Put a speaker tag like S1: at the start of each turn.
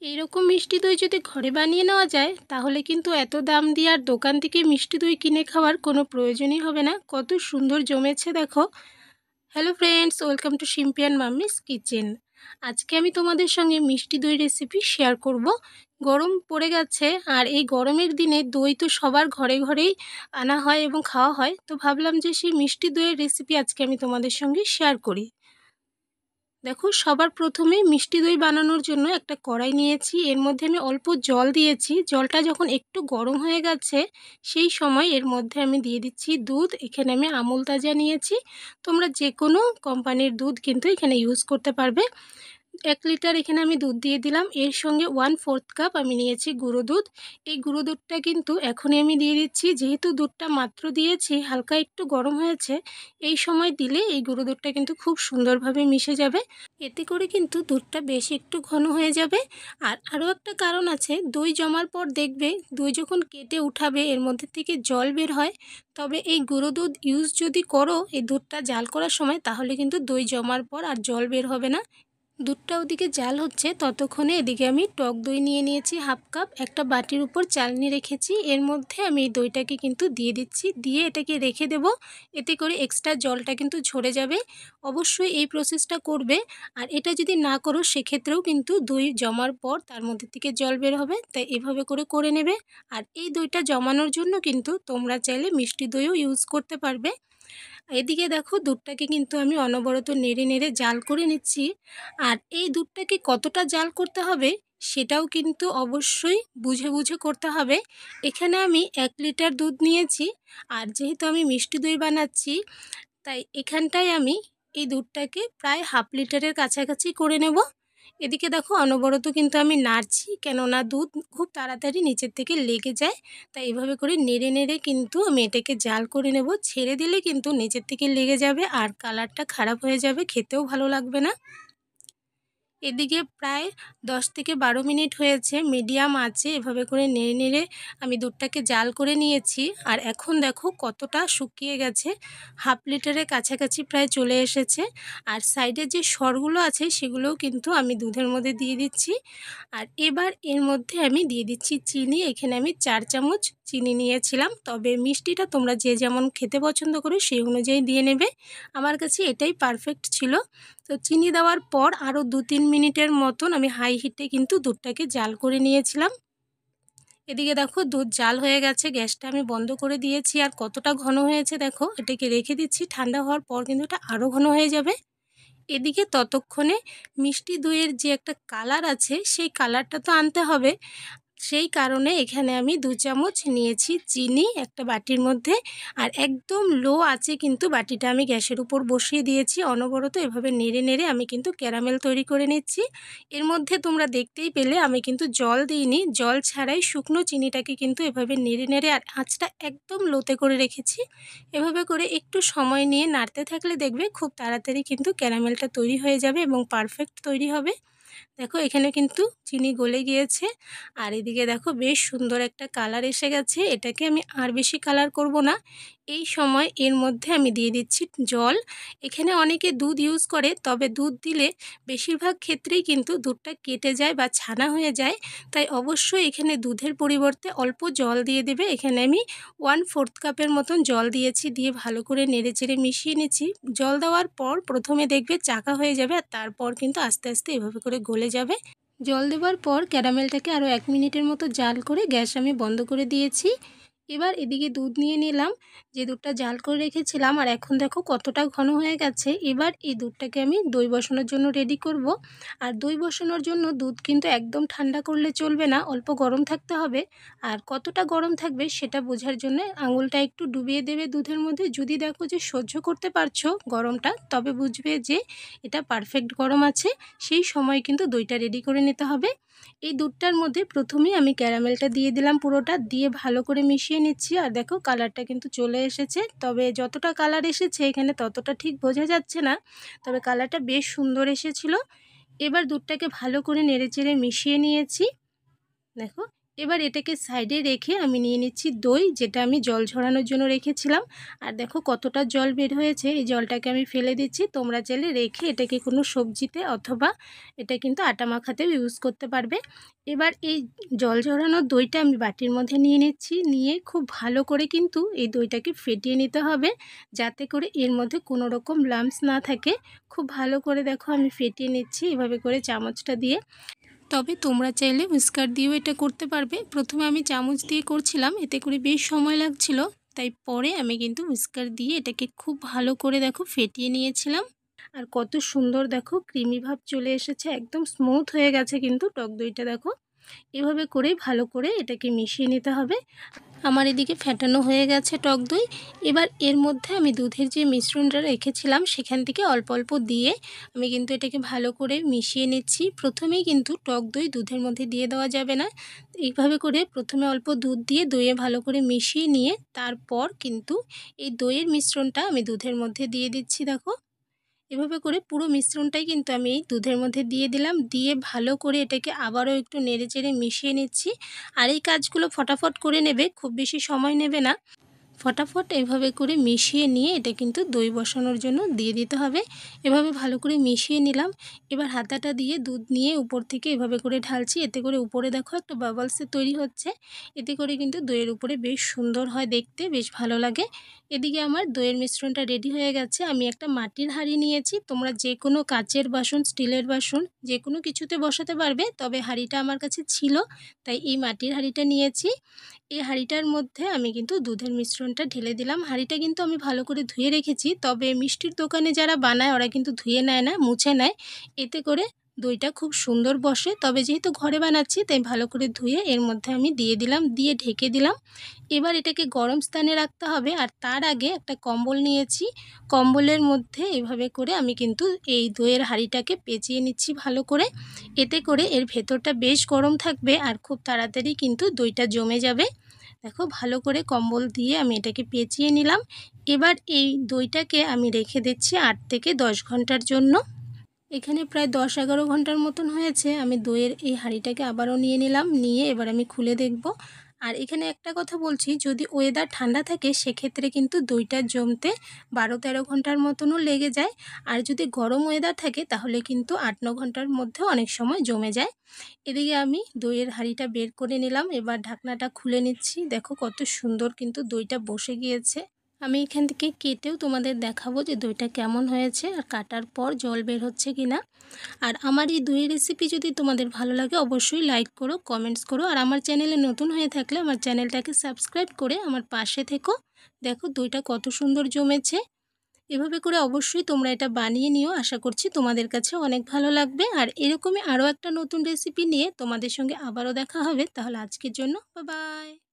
S1: এইরকম মিষ্টি দই যদি ঘরে বানিয়ে নেওয়া যায় তাহলে কিন্তু এত দাম দিয়ে আর দোকান থেকে মিষ্টি দই কিনে খাওয়ার কোনো প্রয়োজনই হবে না। কত সুন্দর জমেছে দেখো। হ্যালো ফ্রেন্ডস, ওয়েলকাম টু শিম্পিয়ান মাম্মিস কিচেন। আজকে আমি তোমাদের সঙ্গে মিষ্টি দই রেসিপি শেয়ার করব। গরম পড়ে গেছে আর এই গরমের দিনে দই তো সবার ঘরে ঘরেই আনা হয় এবং খাওয়া হয়, তো ভাবলাম যে সেই মিষ্টি দইয়ের রেসিপি আজকে আমি তোমাদের সঙ্গে শেয়ার করি। দেখো, সবার প্রথমে মিষ্টি দই বানানোর জন্য একটা কড়াই নিয়েছি, এর মধ্যে আমি অল্প জল দিয়েছি। জলটা যখন একটু গরম হয়ে গেছে সেই সময় এর মধ্যে আমি দিয়ে দিচ্ছি দুধ। এখানে আমি আমুল তাজা নিয়েছি, তোমরা যে কোনো কোম্পানির দুধ কিন্তু এখানে ইউজ করতে পারবে। 1 লিটার এখানে আমি দুধ দিয়ে দিলাম। এর সঙ্গে 1/4 কাপ আমি নিয়েছি গুঁড়ো দুধ। এই গুঁড়ো দুধটা কিন্তু এখনই আমি দিয়ে দিচ্ছি, যেহেতু দুধটা মাত্র দিয়েছি, হালকা একটু গরম হয়েছে। এই সময় দিলে এই গুঁড়ো দুধটা কিন্তু খুব সুন্দরভাবে মিশে যাবে, এতে করে কিন্তু দুধটা বেশ একটু ঘন হয়ে যাবে। আর আরও একটা কারণ আছে, দই জমার পর দেখবে দই যখন কেটে উঠাবে এর মধ্যে থেকে জল বের হয়। তবে এই গুঁড়ো দুধ ইউজ যদি করো এই দুধটা জাল করার সময়, তাহলে কিন্তু দই জমার পর আর জল বের হবে না। দুধটা ওদিকে জাল হচ্ছে, ততক্ষণে এদিকে আমি টক দই নিয়ে নিয়েছি 1/2 কাপ। একটা বাটির উপর চালনি রেখেছি, এর মধ্যে আমি এই দইটাকে কিন্তু দিয়ে দিচ্ছি, দিয়ে এটাকে রেখে দেব। এতে করে এক্সট্রা জলটা কিন্তু ঝরে যাবে। অবশ্যই এই প্রসেসটা করবে, আর এটা যদি না করো সেক্ষেত্রেও কিন্তু দই জমার পর তার মধ্যে থেকে জল বের হবে, তাই এভাবে করে নেবে। আর এই দইটা জমানোর জন্য কিন্তু তোমরা চাইলে মিষ্টি দইও ইউজ করতে পারবে। এদিকে দেখো, দুধটাকে কিন্তু আমি অনবরত নেড়ে নেড়ে জাল করে নিচ্ছি। আর এই দুধটাকে কতটা জাল করতে হবে সেটাও কিন্তু অবশ্যই বুঝে বুঝে করতে হবে। এখানে আমি 1 লিটার দুধ নিয়েছি, আর যেহেতু আমি মিষ্টি দই বানাচ্ছি তাই এখানটায় আমি এই দুধটাকে প্রায় 1/2 লিটারের কাছাকাছি করে নেব। এদিকে দেখো, অনবরত কিন্তু আমি নাড়ছি, কেননা দুধ খুব তাড়াতাড়ি নিচের থেকে লেগে যায়। তাই এভাবে করে নেড়ে নেড়ে কিন্তু আমি এটাকে জাল করে নেব। ছেড়ে দিলে কিন্তু নিচের থেকে লেগে যাবে আর কালারটা খারাপ হয়ে যাবে, খেতেও ভালো লাগবে না। এদিকে প্রায় 10 থেকে 12 মিনিট হয়েছে মিডিয়াম আঁচে এভাবে করে নেড়ে নেড়ে আমি দুধটাকে জাল করে নিয়েছি। আর এখন দেখো কতটা শুকিয়ে গেছে, 1/2 লিটারের কাছাকাছি প্রায় চলে এসেছে। আর সাইডে যে সরগুলো আছে সেগুলোও কিন্তু আমি দুধের মধ্যে দিয়ে দিচ্ছি। আর এবার এর মধ্যে আমি দিয়ে দিচ্ছি চিনি। এখানে আমি 4 চামচ চিনি নিয়েছিলাম, তবে মিষ্টিটা তোমরা যে যেমন খেতে পছন্দ করো সেই অনুযায়ী দিয়ে নেবে। আমার কাছে এটাই পারফেক্ট ছিল। তো চিনি দেওয়ার পর আরও 2-3 মিনিটের মতন আমি হাই হিটে কিন্তু দুধটাকে জাল করে নিয়েছিলাম। এদিকে দেখো, দুধ জাল হয়ে গেছে, গ্যাসটা আমি বন্ধ করে দিয়েছি। আর কতটা ঘন হয়েছে দেখো, এটাকে রেখে দিচ্ছি, ঠান্ডা হওয়ার পর কিন্তু এটা আরও ঘন হয়ে যাবে। এদিকে ততক্ষণে মিষ্টি দইয়ের যে একটা কালার আছে সেই কালারটা তো আনতে হবে, সেই কারণে এখানে আমি 2 চামচ নিয়েছি চিনি একটা বাটির মধ্যে। আর একদম লো আঁচে কিন্তু বাটিটা আমি গ্যাসের উপর বসিয়ে দিয়েছি। অনবরত এভাবে নেড়ে নেড়ে আমি কিন্তু ক্যারামেল তৈরি করে নিচ্ছি। এর মধ্যে তোমরা দেখতেই পেলে আমি কিন্তু জল দিইনি, জল ছাড়াই শুকনো চিনিটাকে কিন্তু এভাবে নেড়ে নেড়ে আর আঁচটা একদম লোতে করে রেখেছি। এভাবে করে একটু সময় নিয়ে নাড়তে থাকলে দেখবে খুব তাড়াতাড়ি কিন্তু ক্যারামেলটা তৈরি হয়ে যাবে এবং পারফেক্ট তৈরি হবে। দেখো, এখানে কিন্তু চিনি গলে গিয়েছে। আর এদিকে দেখো বেশ সুন্দর একটা কালার এসে গেছে। এটাকে আমি আর বেশি কালার করব না। এই সময় এর মধ্যে আমি দিয়ে দিচ্ছি জল। এখানে অনেকে দুধ ইউজ করে, তবে দুধ দিলে বেশিরভাগ ক্ষেত্রেই কিন্তু দুধটা কেটে যায় বা ছানা হয়ে যায়। তাই অবশ্যই এখানে দুধের পরিবর্তে অল্প জল দিয়ে দেবে। এখানে আমি 1/4 কাপের মতন জল দিয়েছি, দিয়ে ভালো করে নেড়েচেড়ে মিশিয়ে নিচ্ছি। জল দেওয়ার পর প্রথমে দেখবে চাকা হয়ে যাবে, আর তারপর কিন্তু আস্তে আস্তে এভাবে করে গলে যাবে। জল দেওয়ার পর ক্যারামেলটাকে আরও 1 মিনিটের মতো জাল করে গ্যাস আমি বন্ধ করে দিয়েছি। এবার এদিকে দুধ নিয়ে নিলাম, যে দুধটা জাল করে রেখেছিলাম। আর এখন দেখো কতটা ঘন হয়ে গেছে। এবার এই দুধটাকে আমি দই বসানোর জন্য রেডি করব। আর দই বসানোর জন্য দুধ কিন্তু একদম ঠান্ডা করলে চলবে না, অল্প গরম থাকতে হবে। আর কতটা গরম থাকবে সেটা বোঝার জন্য আঙুলটা একটু ডুবিয়ে দেবে দুধের মধ্যে। যদি দেখো যে সহ্য করতে পারছো গরমটা, তবে বুঝবে যে এটা পারফেক্ট গরম আছে। সেই সময় কিন্তু দইটা রেডি করে নিতে হবে। এই দুধটার মধ্যে প্রথমেই আমি ক্যারামেলটা দিয়ে দিলাম, পুরোটা দিয়ে ভালো করে মিশিয়ে নিচ্ছি। আর দেখো কালারটা কিন্তু চলে এসেছে, তবে যতটা কালার এসেছে এখানে ততটা ঠিক বোঝা যাচ্ছে না, তবে কালারটা বেশ সুন্দর এসেছিল। এবার দুধটাকে ভালো করে নেড়েচেড়ে মিশিয়ে নিয়েছি। দেখো, এবার এটাকে সাইডে রেখে আমি নিয়ে নিচ্ছি দই, যেটা আমি জল ঝরানোর জন্য রেখেছিলাম। আর দেখো কতটা জল বের হয়েছে। এই জলটাকে আমি ফেলে দিচ্ছি। তোমরা চাইলে রেখে এটাকে কোনো সবজিতে অথবা এটা কিন্তু আটা মাখাতেও ইউজ করতে পারবে। এবার এই জল ঝরানোর দইটা আমি বাটির মধ্যে নিয়ে নিচ্ছি। নিয়ে খুব ভালো করে কিন্তু এই দইটাকে ফেটিয়ে নিতে হবে, যাতে করে এর মধ্যে কোনো রকম লাম্পস না থাকে। খুব ভালো করে দেখো আমি ফেটিয়ে নিচ্ছি এভাবে করে চামচটা দিয়ে। তবে তোমরা চাইলে হুইস্কার দিয়েও এটা করতে পারবে। প্রথমে আমি চামচ দিয়ে করছিলাম, এতে করে বেশ সময় লাগছিল, তাই পরে আমি কিন্তু হুইস্কার দিয়ে এটাকে খুব ভালো করে দেখো ফেটিয়ে নিয়েছিলাম। আর কত সুন্দর দেখো ক্রিমি ভাব চলে এসেছে, একদম স্মুথ হয়ে গেছে কিন্তু টক দইটা। দেখো এভাবে করেই ভালো করে এটাকে মিশিয়ে নিতে হবে। আমার এদিকে ফেটানো হয়ে গেছে টক দই। এবার এর মধ্যে আমি দুধের যে মিশ্রণটা রেখেছিলাম সেখান থেকে অল্প অল্প দিয়ে আমি কিন্তু এটাকে ভালো করে মিশিয়ে নিচ্ছি। প্রথমেই কিন্তু টক দই দুধের মধ্যে দিয়ে দেওয়া যাবে না। এইভাবে করে প্রথমে অল্প দুধ দিয়ে দইয়ে ভালো করে মিশিয়ে নিয়ে তারপর কিন্তু এই দইয়ের মিশ্রণটা আমি দুধের মধ্যে দিয়ে দিচ্ছি। দেখো এভাবে করে পুরো মিশ্রণটাই কিন্তু আমি এই দুধের মধ্যে দিয়ে দিলাম। দিয়ে ভালো করে এটাকে আবারও একটু নেড়েচেড়ে মিশিয়ে নিচ্ছি। আর এই কাজগুলো ফটাফট করে নেবে, খুব বেশি সময় নেবে না। ফটাফট এভাবে করে মিশিয়ে নিয়ে এটা কিন্তু দই বসানোর জন্য দিয়ে দিতে হবে। এভাবে ভালো করে মিশিয়ে নিলাম। এবার হাতাটা দিয়ে দুধ নিয়ে উপর থেকে এভাবে করে ঢালছি। এতে করে উপরে দেখো একটা বাবলসের তৈরি হচ্ছে। এতে করে কিন্তু দইয়ের উপরে বেশ সুন্দর হয় দেখতে, বেশ ভালো লাগে। এদিকে আমার দইয়ের মিশ্রণটা রেডি হয়ে গেছে। আমি একটা মাটির হাঁড়ি নিয়েছি। তোমরা যে কোনো কাচের বাসন, স্টিলের বাসন যে কোনো কিছুতে বসাতে পারবে, তবে হাঁড়িটা আমার কাছে ছিল তাই এই মাটির হাঁড়িটা নিয়েছি। এই হাঁড়িটার মধ্যে আমি কিন্তু দুধের মিশ্রণটা ঢেলে দিলাম। হাঁড়িটা কিন্তু আমি ভালো করে ধুয়ে রেখেছি, তবে মিষ্টির দোকানে যারা বানায় ওরা কিন্তু ধুয়ে নেয় না, মুছে নেয়। এতে করে দইটা খুব সুন্দর বসে। তবে যেহেতু ঘরে বানাচ্ছি তাই ভালো করে ধুয়ে এর মধ্যে আমি দিয়ে দিলাম, দিয়ে ঢেকে দিলাম। এবার এটাকে গরম স্থানে রাখতে হবে। আর তার আগে একটা কম্বল নিয়েছি। কম্বলের মধ্যে এভাবে করে আমি কিন্তু এই দইয়ের হাঁড়িটাকে পেঁচিয়ে নিচ্ছি ভালো করে। এতে করে এর ভেতরটা বেশ গরম থাকবে আর খুব তাড়াতাড়ি কিন্তু দইটা জমে যাবে। দেখো ভালো করে কম্বল দিয়ে আমি এটাকে পেঁচিয়ে নিলাম। এবার এই দইটাকে আমি রেখে দিচ্ছি 8 থেকে 10 ঘন্টার জন্য। এখানে প্রায় 10-11 ঘন্টার মতন হয়েছে। আমি দইয়ের এই হাঁড়িটাকে আবারও নিয়ে নিলাম, নিয়ে এবার আমি খুলে দেখব। আর এখানে একটা কথা বলছি, যদি ওয়েদার ঠান্ডা থাকে সেক্ষেত্রে কিন্তু দইটা জমতে 12-13 ঘন্টার মতনও লেগে যায়। আর যদি গরম ওয়েদার থাকে তাহলে কিন্তু 8-9 ঘন্টার মধ্যে অনেক সময় জমে যায়। এদিকে আমি দইয়ের হাঁড়িটা বের করে নিলাম। এবার ঢাকনাটা খুলে নিচ্ছি। দেখো কত সুন্দর কিন্তু দইটা বসে গিয়েছে। আমি এখান থেকে কেটেও তোমাদের দেখাবো যে দইটা কেমন হয়েছে আর কাটার পর জল বের হচ্ছে কিনা। আর আমার এই দইয়ের রেসিপি যদি তোমাদের ভালো লাগে অবশ্যই লাইক করো, কমেন্টস করো। আর আমার চ্যানেলে নতুন হয়ে থাকলে আমার চ্যানেলটাকে সাবস্ক্রাইব করে আমার পাশে থেকো। দেখো দইটা কত সুন্দর জমেছে। এভাবে করে অবশ্যই তোমরা এটা বানিয়ে নিও। আশা করছি তোমাদের কাছে অনেক ভালো লাগবে। আর এরকমই আরও একটা নতুন রেসিপি নিয়ে তোমাদের সঙ্গে আবারও দেখা হবে। তাহলে আজকের জন্য বাই বাই।